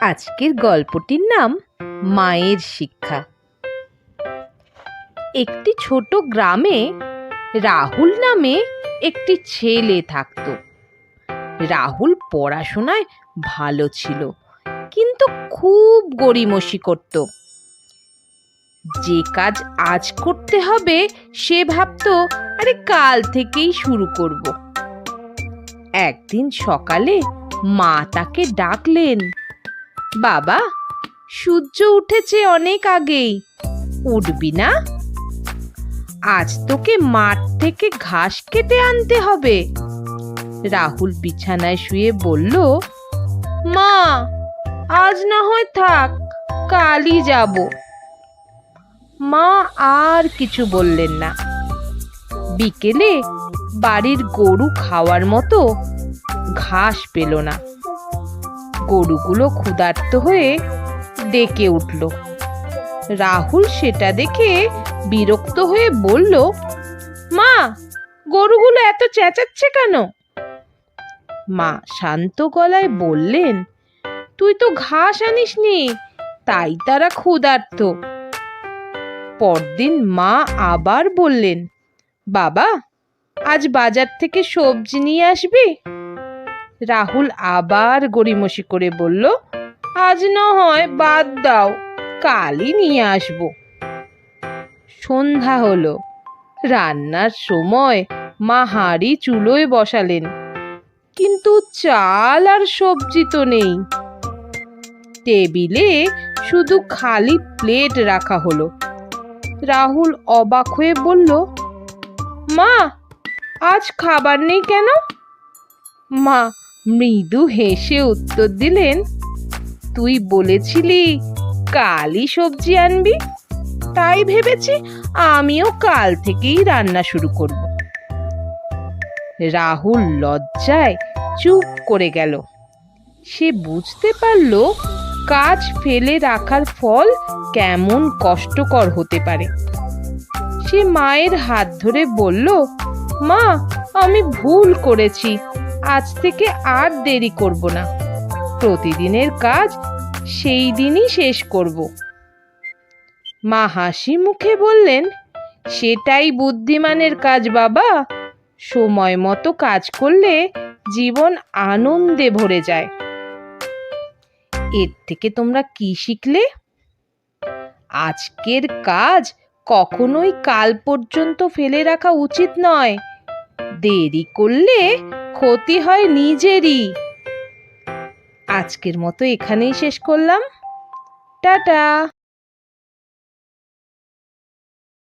আজকের গল্পটির নাম মায়ের শিক্ষা। একটি ছোট গ্রামে রাহুল নামে একটি ছেলে থাকত। রাহুল পড়াশোনায় ভালো ছিল, কিন্তু খুব গড়িমসি করত। যে কাজ আজ করতে হবে সে ভাবতো আরে কাল থেকেই শুরু করব। একদিন সকালে মা তাকে ডাকলেন, বাবা, সূর্য উঠেছে অনেক আগেই, উঠবি না? আজ তোকে মাঠ থেকে ঘাস কেটে আনতে হবে। রাহুল বিছানায় শুয়ে বলল, মা, আজ না হয় থাক, কালই যাব। মা আর কিছু বললেন না। বিকেলে বাড়ির গরু খাওয়ার মতো ঘাস পেল না। গরুগুলো ক্ষুধার্ত হয়ে ডেকে উঠল। রাহুল সেটা দেখে বিরক্ত হয়ে বলল, মা, গরুগুলো এত চেঁচাচ্ছে কেন? মা শান্ত গলায় বললেন, তুই তো ঘাস আনিসনি, তাই তারা ক্ষুধার্ত। পরদিন মা আবার বললেন, বাবা, আজ বাজার থেকে সবজি নিয়ে আসবি? রাহুল আবার গড়িমসি করে বলল, আজ না হয় বাদ দাও, কালই নিয়ে আসবো। সন্ধ্যা হলো। রান্নার সময় মা হাঁড়ি চুলোয় বসালেন, কিন্তু চাল আর সবজি তো নেই। টেবিলে শুধু খালি প্লেট রাখা হলো। রাহুল অবাক হয়ে বলল, মা, আজ খাবার নেই কেন? মা মৃদু হেসে উত্তর দিলেন, তুই বলেছিলি কালই সবজি আনবি, তাই ভেবেছি আমিও কাল থেকেই রান্না শুরু করব। রাহুল লজ্জায় চুপ করে গেল। সে বুঝতে পারল কাজ ফেলে রাখার ফল কেমন কষ্টকর হতে পারে। সে মায়ের হাত ধরে বলল, মা, আমি ভুল করেছি, আজ থেকে আর দেরি করব না, প্রতিদিনের কাজ সেই দিনই শেষ করব। মা হাসি মুখে বললেন, সেটাই বুদ্ধিমানের কাজ বাবা, সময় মতো কাজ করলে জীবন আনন্দে ভরে যায়। এর থেকে তোমরা কি শিখলে? আজকের কাজ কখনোই কাল পর্যন্ত ফেলে রাখা উচিত নয়। দেরি করলে ক্ষতি হয় নিজেরই। আজকের মতো এখানেই শেষ করলাম। টাটা।